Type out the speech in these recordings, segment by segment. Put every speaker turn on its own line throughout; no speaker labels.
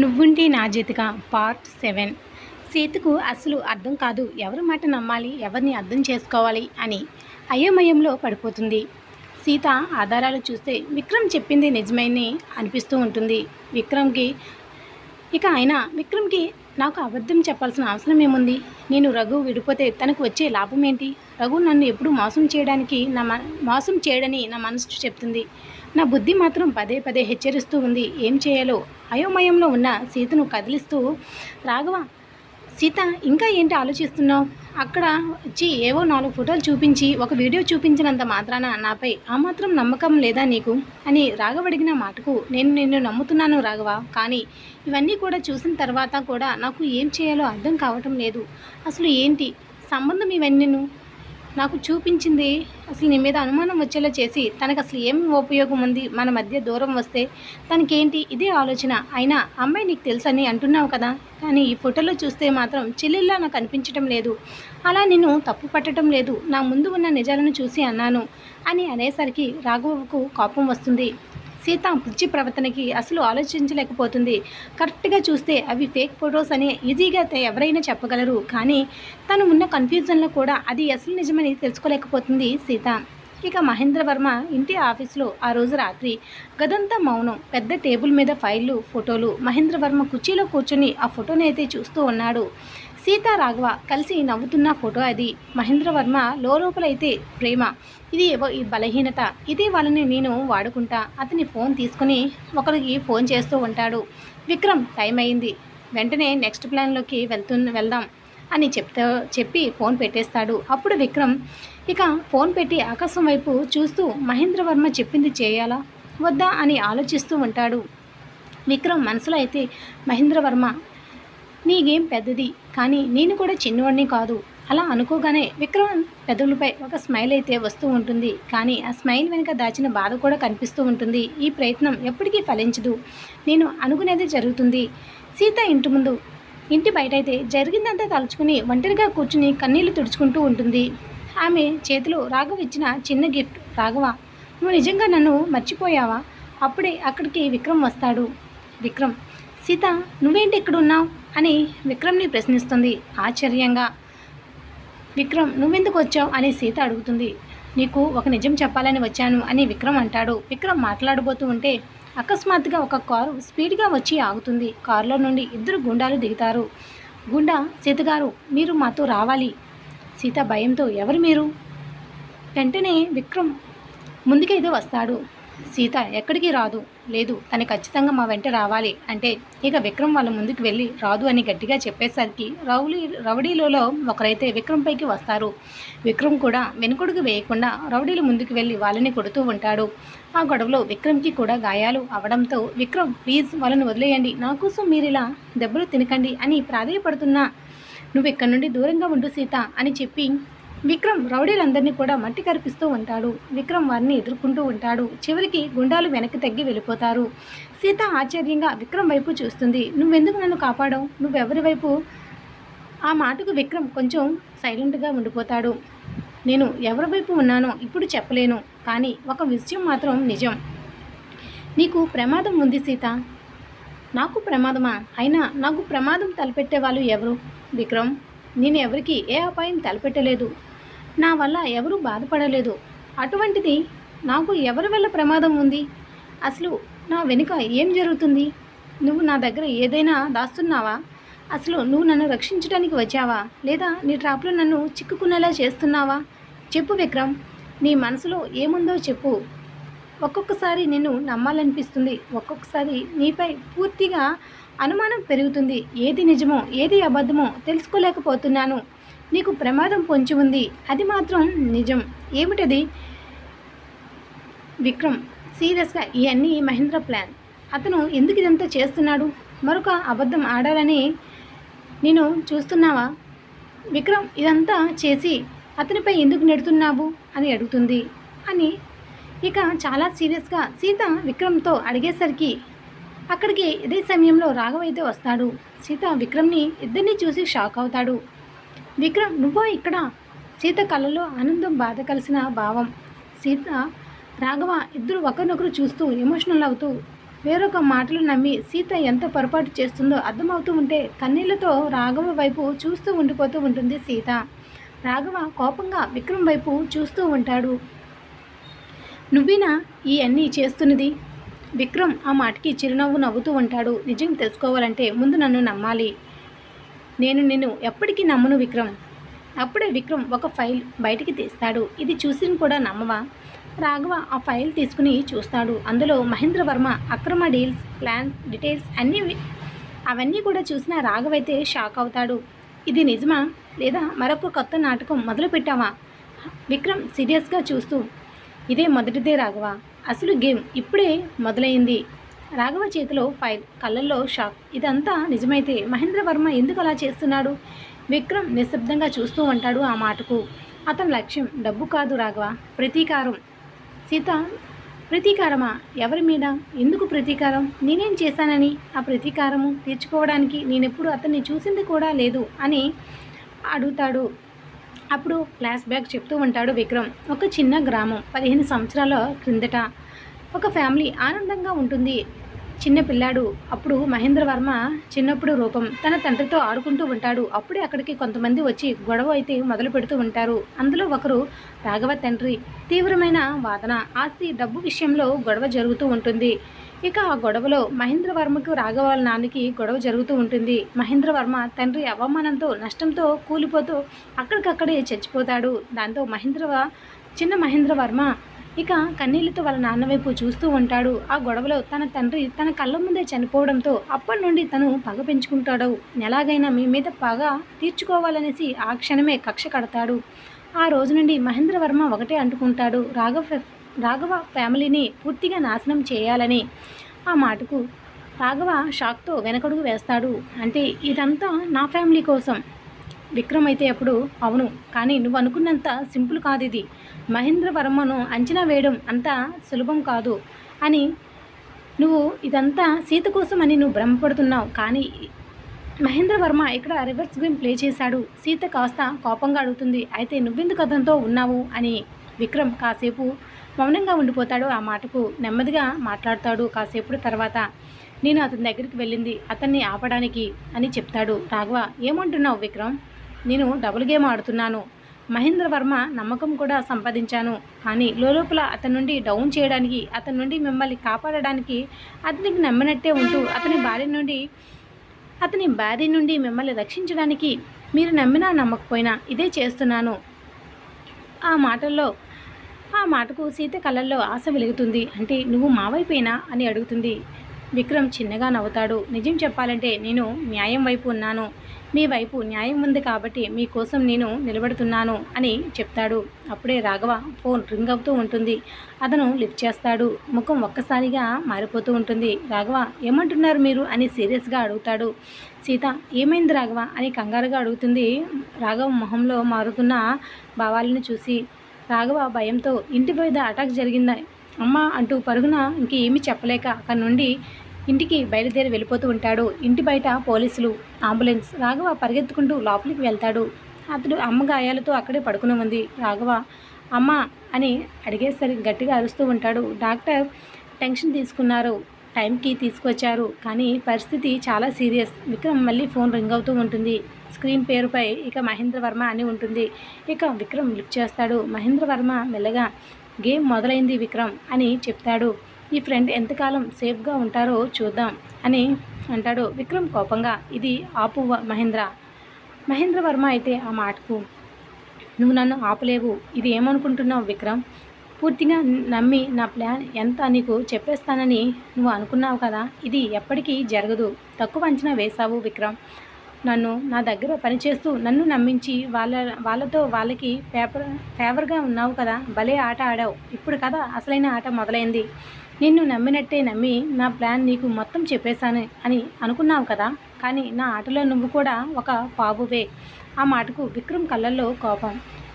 నువ్వుంటే నా జతిక పార్ట్ 7. సీతకు అసలు అర్థం కాదు, ఎవరి మాట నమ్మాలి, ఎవరిని అర్థం చేసుకోవాలి అని అయోమయంలో పడిపోతుంది. సీత ఆధారాలు చూస్తే విక్రమ్ చెప్పింది నిజమని అనిపిస్తూ ఉంటుంది. విక్రమ్కి నాకు అబద్ధం చెప్పాల్సిన అవసరం ఏముంది? నేను రఘు విడిపోతే తనకు వచ్చే లాభం ఏంటి? రఘు నన్ను ఎప్పుడు మోసం చేయడని నా మనసు చెప్తుంది. నా బుద్ధి మాత్రం పదే పదే హెచ్చరిస్తూ ఉంది. ఏం చేయాలో అయోమయంలో ఉన్న సీతను కదిలిస్తూ, రాఘవ, సీత ఇంకా ఏంటి ఆలోచిస్తున్నావు? అక్కడ వచ్చి ఏవో 4 ఫోటోలు చూపించి ఒక వీడియో చూపించినంత మాత్రాన నాపై ఆ మాత్రం నమ్మకం లేదా నీకు అని రాఘవ అడిగిన మాటకు నిన్ను నమ్ముతున్నాను రాఘవ. కానీ ఇవన్నీ కూడా చూసిన తర్వాత కూడా నాకు ఏం చేయాలో అర్థం కావటం లేదు. అసలు ఏంటి సంబంధం? ఇవన్నీ నాకు చూపించింది అసలు నీ మీద అనుమానం వచ్చేలా చేసి తనకు అసలు ఏం ఉపయోగం ఉంది? మన మధ్య దూరం వస్తే తనకేంటి? ఇదే ఆలోచన. అయినా అమ్మాయి నీకు తెలుసని అంటున్నావు కదా, కానీ ఈ ఫోటోలో చూస్తే మాత్రం చెల్లెల్లా నాకు అనిపించటం లేదు. అలా నిన్ను తప్పు పట్టడం లేదు, నా ముందు ఉన్న నిజాలను చూసి అన్నాను అని అనేసరికి రాఘవకు కోపం వస్తుంది. సీత పిచ్చి ప్రవర్తనకి అసలు ఆలోచించలేకపోతుంది. కరెక్ట్గా చూస్తే అవి ఫేక్ ఫొటోస్ అని ఈజీగా ఎవరైనా చెప్పగలరు, కానీ తను ఉన్న కన్ఫ్యూజన్లో కూడా అది అసలు నిజమని తెలుసుకోలేకపోతుంది సీత. ఇక మహేంద్రవర్మ ఇంటి ఆఫీసులో ఆ రోజు రాత్రి గదంతా మౌనం. పెద్ద టేబుల్ మీద ఫైళ్ళు, ఫోటోలు. మహేంద్రవర్మ కుర్చీలో కూర్చొని ఆ ఫోటోని అయితే చూస్తూ ఉన్నాడు. సీత రాఘవ కలిసి నవ్వుతున్న ఫోటో అది. మహేంద్రవర్మ లోపలైతే ప్రేమ, ఇది బలహీనత, ఇది వాళ్ళని నేను వాడుకుంటా. అతని ఫోన్ తీసుకుని ఒకరికి ఫోన్ చేస్తూ ఉంటాడు. విక్రమ్, టైం అయింది, వెంటనే నెక్స్ట్ ప్లాన్లోకి వెళ్దాం అని చెప్పి ఫోన్ పెట్టేస్తాడు. అప్పుడు విక్రమ్ ఇక ఫోన్ పెట్టి ఆకాశం వైపు చూస్తూ మహేంద్రవర్మ చెప్పింది చేయాలా వద్దా అని ఆలోచిస్తూ ఉంటాడు. విక్రమ్ మనసులో అయితే, మహేంద్రవర్మ నీ గేమ్ పెద్దది, కానీ నేను కూడా చిన్నవాడిని కాదు. అలా అనుకోగానే విక్రమ్ పెదవులపై ఒక స్మైల్ అయితే వస్తూ ఉంటుంది. కానీ ఆ స్మైల్ వెనుక దాచిన బాధ కూడా కనిపిస్తూ ఉంటుంది. ఈ ప్రయత్నం ఎప్పటికీ ఫలించదు, నేను అనుకునేది జరుగుతుంది. సీత ఇంటి బయట అయితే జరిగిందంతా తలుచుకుని ఒంటరిగా కూర్చుని కన్నీళ్లు తుడుచుకుంటూ ఉంటుంది. ఆమె చేతిలో రాఘవ ఇచ్చిన చిన్న గిఫ్ట్. రాఘవ, నువ్వు నిజంగా నన్ను మర్చిపోయావా? అప్పుడే అక్కడికి విక్రమ్ వస్తాడు. విక్రమ్, సీత నువ్వేంటి ఇక్కడ ఉన్నావు అని విక్రమ్ని ప్రశ్నిస్తుంది ఆశ్చర్యంగా. విక్రమ్, నువ్వెందుకు వచ్చావు అని సీత అడుగుతుంది. నీకు ఒక నిజం చెప్పాలని వచ్చాను అని విక్రమ్ అంటాడు. విక్రమ్ మాట్లాడబోతూ ఉంటే అకస్మాత్తుగా ఒక కారు స్పీడ్గా వచ్చి ఆగుతుంది. కారులో నుండి 2 గుండాలు దిగుతారు. గుండా, సీత గారు, మీరు మాతో రావాలి. సీత భయంతో, ఎవరు మీరు? వెంటనే విక్రమ్ ముందుకైతే వస్తాడు. సీత ఎక్కడికి రాదు. లేదు, తను ఖచ్చితంగా మా వెంట రావాలి అంటే ఇక విక్రమ్ వాళ్ళ ముందుకు వెళ్ళి రాదు అని గట్టిగా చెప్పేసరికి రౌడీలలో ఒకరైతే విక్రమ్ పైకి వస్తారు. విక్రమ్ కూడా వెనుకొడుకు వేయకుండా రౌడీలు ముందుకు వెళ్ళి వాళ్ళని కొడుతూ ఉంటాడు. ఆ గొడవలో విక్రమ్కి కూడా గాయాలు అవడంతో, విక్రమ్ ప్లీజ్ వాళ్ళని వదిలేయండి, నా కోసం మీరు ఇలా దెబ్బలు తినకండి అని ప్రాధేయపడుతున్నా, నువ్వు ఇక్కడ నుండి దూరంగా ఉండు సీత అని చెప్పి విక్రమ్ రౌడీలందరినీ కూడా మట్టి కరిపిస్తూ ఉంటాడు. విక్రమ్ వారిని ఎదుర్కొంటూ ఉంటాడు. చివరికి గుండాలు వెనక్కి తగ్గి వెళ్ళిపోతారు. సీత ఆశ్చర్యంగా విక్రమ్ వైపు చూస్తుంది. నువ్వెందుకు నన్ను కాపాడావు? నువ్వెవరి వైపు? ఆ మాటకు విక్రమ్ కొంచెం సైలెంట్గా ఉండిపోతాడు. నేను ఎవరి వైపు ఉన్నానో ఇప్పుడు చెప్పలేను, కానీ ఒక విషయం మాత్రం నిజం, నీకు ప్రమాదం ఉంది సీత. నాకు ప్రమాదమా? అయినా నాకు ప్రమాదం తలపెట్టే వాళ్ళు ఎవరు? విక్రమ్, నేను ఎవరికి ఏ అపాయం తలపెట్టలేదు, నా వల్ల ఎవరూ బాధపడలేదు. అటువంటిది నాకు ఎవరి వల్ల ప్రమాదం ఉంది? అసలు నా వెనుక ఏం జరుగుతుంది? నువ్వు నా దగ్గర ఏదైనా దాస్తున్నావా? అసలు నువ్వు నన్ను రక్షించడానికి వచ్చావా, లేదా నీ ట్రాప్లో నన్ను చిక్కుకునేలా చేస్తున్నావా? చెప్పు విక్రమ్, నీ మనసులో ఏముందో చెప్పు. ఒక్కొక్కసారి నిన్ను నమ్మాలనిపిస్తుంది, ఒక్కొక్కసారి నీపై పూర్తిగా అనుమానం పెరుగుతుంది. ఏది నిజమో ఏది అబద్ధమో తెలుసుకోలేకపోతున్నాను. నీకు ప్రమాదం పొంచి ఉంది, అది మాత్రం నిజం. ఏమిటది? విక్రమ్ సీరియస్గా, ఇవన్నీ మహేంద్ర ప్లాన్. అతను ఎందుకు ఇదంతా చేస్తున్నాడు? మరొక అబద్ధం ఆడాలని నేను చూస్తున్నావా? విక్రమ్ ఇదంతా చేసి అతనిపై ఎందుకు నెడుతున్నావు అని అడుగుతుంది. అని ఇక చాలా సీరియస్గా సీత విక్రమ్తో అడిగేసరికి అక్కడికి ఇదే సమయంలో రాఘవ అయితే వస్తాడు. సీత విక్రమ్ని ఇద్దరిని చూసి షాక్ అవుతాడు. విక్రమ్, నువ్వా ఇక్కడ? సీత కళ్ళలో ఆనందం, బాధ కలిసిన భావం. సీత రాఘవ ఇద్దరు ఒకరినొకరు చూస్తూ ఎమోషనల్ అవుతూ వేరొక మాటలు నమ్మి సీత ఎంత పొరపాటు చేస్తుందో అర్థమవుతూ ఉంటే కన్నీళ్లతో రాఘవ వైపు చూస్తూ ఉండిపోతూ ఉంటుంది సీత. రాఘవ కోపంగా విక్రమ్ వైపు చూస్తూ ఉంటాడు. నువ్వేనా ఈ అన్నీ చేస్తున్నది? విక్రమ్ ఆ మాటకి చిరునవ్వు నవ్వుతూ ఉంటాడు. నిజం తెలుసుకోవాలంటే ముందు నన్ను నమ్మాలి. నేను నిన్ను ఎప్పటికీ నమ్మను విక్రమ్. అప్పుడే విక్రమ్ ఒక ఫైల్ బయటికి తీస్తాడు. ఇది చూసి కూడా నమ్మవా? రాఘవ ఆ ఫైల్ తీసుకుని చూస్తాడు. అందులో మహేంద్ర వర్మ అక్రమ డీల్స్, ప్లాన్స్, డీటెయిల్స్ అవన్నీ కూడా చూసిన రాఘవ అయితే షాక్ అవుతాడు. ఇది నిజమా లేదా మరొక కొత్త నాటకం మొదలు పెట్టావా? విక్రమ్ సీరియస్గా చూస్తూ, ఇదే మొదటిదే రాఘవ. అసలు గేమ్ ఇప్పుడే మొదలైంది. రాఘవ చేతిలో ఫైల్, కళ్ళల్లో షాక్. ఇదంతా నిజమైతే మహేంద్ర వర్మ ఎందుకు అలా చేస్తున్నాడు? విక్రమ్ నిశ్శబ్దంగా చూస్తూ ఉంటాడు. ఆ మాటకు అతని లక్ష్యం డబ్బు కాదు రాఘవ, ప్రతీకారం. సీత, ప్రతీకారమా? ఎవరి మీద? ఎందుకు ప్రతీకారం? నేనేం చేశానని ఆ ప్రతీకారము తీర్చుకోవడానికి? నేనెప్పుడు అతన్ని చూసింది కూడా లేదు అని అడుగుతాడు. అప్పుడు ఫ్లాష్ బ్యాక్ చెప్తూ ఉంటాడు విక్రమ్. ఒక చిన్న గ్రామం, 15 సంవత్సరాల క్రిందట ఒక ఫ్యామిలీ ఆనందంగా ఉంటుంది. చిన్న పిల్లాడు అప్పుడు మహేంద్ర వర్మ చిన్నప్పుడు రూపం తన తండ్రితో ఆడుకుంటూ ఉంటాడు. అప్పుడే అక్కడికి కొంతమంది వచ్చి గొడవ అయితే మొదలు పెడుతూ ఉంటారు. అందులో ఒకరు రాఘవ తండ్రి. తీవ్రమైన వాదన, ఆస్తి, డబ్బు విషయంలో గొడవ జరుగుతూ ఉంటుంది. ఇక ఆ గొడవలో మహేంద్ర వర్మకు రాఘవ వాళ్ళ నాన్నకి గొడవ జరుగుతూ ఉంటుంది. మహేంద్ర వర్మ తండ్రి అవమానంతో నష్టంతో కూలిపోతూ అక్కడికక్కడే చచ్చిపోతాడు. దాంతో చిన్న మహేంద్ర వర్మ ఇక కన్నీళ్లతో వాళ్ళ నాన్న వైపు చూస్తూ ఉంటాడు. ఆ గొడవలో తన తండ్రి తన కళ్ళ ముందే చనిపోవడంతో అప్పటి నుండి తను పగ పెంచుకుంటాడు. ఎలాగైనా మీ మీద పగ తీర్చుకోవాలనేసి ఆ క్షణమే కక్ష కడతాడు. ఆ రోజు నుండి మహేంద్ర వర్మ ఒకటే అంటుకుంటాడు, రాఘవ ఫ్యామిలీని పూర్తిగా నాశనం చేయాలని. ఆ మాటకు రాఘవ షాక్తో వెనకడుగు వేస్తాడు. అంటే ఇదంతా నా ఫ్యామిలీ కోసం. విక్రమ్ అయితే అప్పుడు, అవును, కానీ నువ్వు అనుకున్నంత సింపుల్ కాదు ఇది. మహేంద్ర వర్మను అంచనా వేయడం అంత సులభం కాదు అని. నువ్వు ఇదంతా సీత కోసం అని నువ్వు భ్రమపడుతున్నావు, కానీ మహేంద్ర వర్మ ఇక్కడ రివర్స్ గేమ్ ప్లే చేశాడు. సీత కాస్త కోపంగా అడుగుతుంది, అయితే నువ్వెందుకు అతనితో ఉన్నావు అని. విక్రమ్ కాసేపు మౌనంగా ఉండిపోతాడు. ఆ మాటకు నెమ్మదిగా మాట్లాడతాడు. కాసేపు తర్వాత, నేను అతని దగ్గరికి వెళ్ళింది అతన్ని ఆపడానికి అని చెప్తాడు. రాఘవ, ఏమంటున్నావు విక్రమ్? నేను డబుల్ గేమ్ ఆడుతున్నాను. మహేంద్ర వర్మ నమ్మకం కూడా సంపాదించాను. కానీ లోపల అతని నుండి డౌన్ చేయడానికి, అతని నుండి మిమ్మల్ని కాపాడడానికి, అతనికి నమ్మినట్టే ఉంటూ అతని భార్య నుండి మిమ్మల్ని రక్షించడానికి మీరు నమ్మినా నమ్మకపోయినా ఇదే చేస్తున్నాను. ఆ మాటకు సీత కళ్ళల్లో ఆశ వెలుగుతుంది. అంటే నువ్వు మా వైపేనా అని అడుగుతుంది. విక్రమ్ చిన్నగా నవ్వుతాడు. నిజం చెప్పాలంటే నేను న్యాయం వైపు ఉన్నాను. మీ వైపు న్యాయం ఉంది కాబట్టి మీకోసం నేను నిలబడుతున్నాను అని చెప్తాడు. అప్పుడే రాఘవ ఫోన్ రింగ్ అవుతూ ఉంటుంది. అతను లిఫ్ట్ చేస్తాడు. ముఖం ఒక్కసారిగా మారిపోతూ ఉంటుంది. రాఘవ, ఏమంటున్నారు మీరు అని సీరియస్గా అడుగుతాడు. సీత, ఏమైంది రాఘవ అని కంగారుగా అడుగుతుంది. రాఘవ మొహంలో మారుతున్న భావాలను చూసి రాఘవ భయంతో, ఇంటి మీద అటాక్ జరిగిందా అమ్మా అంటూ పరుగున ఇంకేమీ చెప్పలేక అక్కడి నుండి ఇంటికి బయలుదేరి వెళ్ళిపోతూ ఉంటాడు. ఇంటి బయట పోలీసులు, అంబులెన్స్. రాఘవ పరిగెత్తుకుంటూ లోపలికి వెళ్తాడు. అతడు అమ్మ గాయాలతో అక్కడే పడుకుని ఉంది. రాఘవ అమ్మ అని అడిగేసరికి గట్టిగా అరుస్తూ ఉంటాడు. డాక్టర్ టెన్షన్ తీసుకున్నారు, టైంకి తీసుకొచ్చారు, కానీ పరిస్థితి చాలా సీరియస్. విక్రమ్ మళ్ళీ ఫోన్ రింగ్ అవుతూ ఉంటుంది. స్క్రీన్ పేరుపై ఇక మహేంద్ర వర్మ అని ఉంటుంది. ఇక విక్రమ్ లిఫ్ట్ చేస్తాడు. మహేంద్ర వర్మ మెల్లగా, గేమ్ మొదలైంది విక్రమ్ అని చెప్తాడు. ఈ ఫ్రెండ్ ఎంతకాలం సేఫ్గా ఉంటారో చూద్దాం అని అంటాడు. విక్రమ్ కోపంగా, ఇది ఆపు మహేంద్ర వర్మ అయితే ఆ మాటకు, నువ్వు నన్ను ఆపలేవు. ఇది ఏమనుకుంటున్నావు విక్రమ్? పూర్తిగా నమ్మి నా ప్లాన్ ఎంత నీకు చెప్పేస్తానని నువ్వు అనుకున్నావు కదా. ఇది ఎప్పటికీ జరగదు. తక్కువ అంచనా వేశావు విక్రమ్. నా దగ్గర పనిచేస్తూ నన్ను నమ్మించి వాళ్ళకి ఫేవర్గా ఉన్నావు కదా. భలే ఆట ఆడావు. ఇప్పుడు కదా అసలైన ఆట మొదలైంది. నిన్ను నమ్మినట్టే నమ్మి నా ప్లాన్ నీకు మొత్తం చెప్పేశాను అని అనుకున్నావు కదా. కానీ నా ఆటలో నువ్వు కూడా ఒక పావువే. ఆ మాటకు విక్రమ్ కళ్ళల్లో కోపం.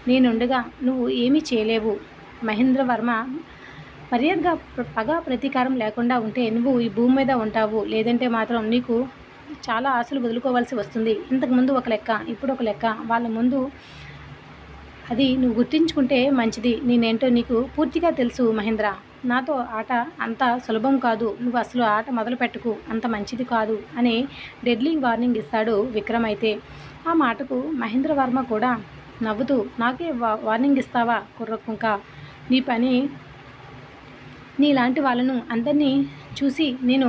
నేనుండగా నువ్వు ఏమీ చేయలేవు. మహేంద్ర వర్మ మర్యాదగా పగ ప్రతీకారం లేకుండా ఉంటే నువ్వు ఈ భూమి మీద ఉంటావు. లేదంటే మాత్రం నీకు చాలా ఆశలు వదులుకోవాల్సి వస్తుంది. ఇంతకుముందు ఒక లెక్క, ఇప్పుడు ఒక లెక్క. వాళ్ళ ముందు అది నువ్వు గుర్తించుకుంటే మంచిది. నేనేంటో నీకు పూర్తిగా తెలుసు మహేంద్ర. నాతో ఆట అంత సులభం కాదు. నువ్వు అసలు ఆట మొదలు పెట్టకు. అంత మంచిది కాదు అని డెడ్లీ వార్నింగ్ ఇస్తాడు విక్రమ్ అయితే. ఆ మాటకు మహేంద్రవర్మ కూడా నవ్వుతూ నాకే వార్నింగ్ ఇస్తావా కుర్రకుంక? నీ పని నీలాంటి వాళ్ళను అందరినీ చూసి నేను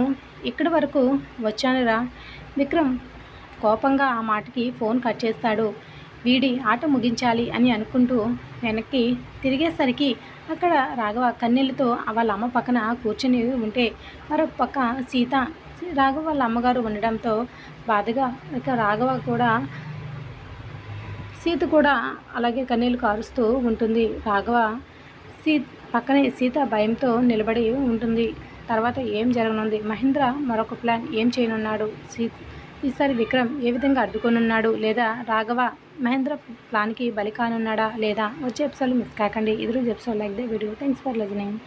ఇక్కడి వరకు వచ్చానురా. విక్రమ్ కోపంగా ఆ మాటకి ఫోన్ కట్ చేస్తాడు. వీడి ఆట ముగించాలి అని అనుకుంటూ వెనక్కి తిరిగేసరికి అక్కడ రాఘవ కన్నీళ్ళతో వాళ్ళ అమ్మ పక్కన కూర్చొని ఉంటే మరొక పక్క సీత రాఘవ వాళ్ళ అమ్మగారు ఉండడంతో బాధగా ఇక రాఘవ కూడా సీత కూడా అలాగే కన్నీళ్ళు కారుస్తూ ఉంటుంది. రాఘవ పక్కనే సీత భయంతో నిలబడి ఉంటుంది. తర్వాత ఏం జరగనుంది? మహేంద్ర మరొక ప్లాన్ ఏం చేయనున్నాడు? ఈసారి విక్రమ్ ఏ విధంగా అడ్డుకొనున్నాడు? లేదా రాఘవ మహేంద్ర ప్లాన్కి బలి కానున్నాడా లేదా? వచ్చే ఎపిసోడ్ మిస్ కాకండి. ఇది రోజు episode like the video. Thanks for listening.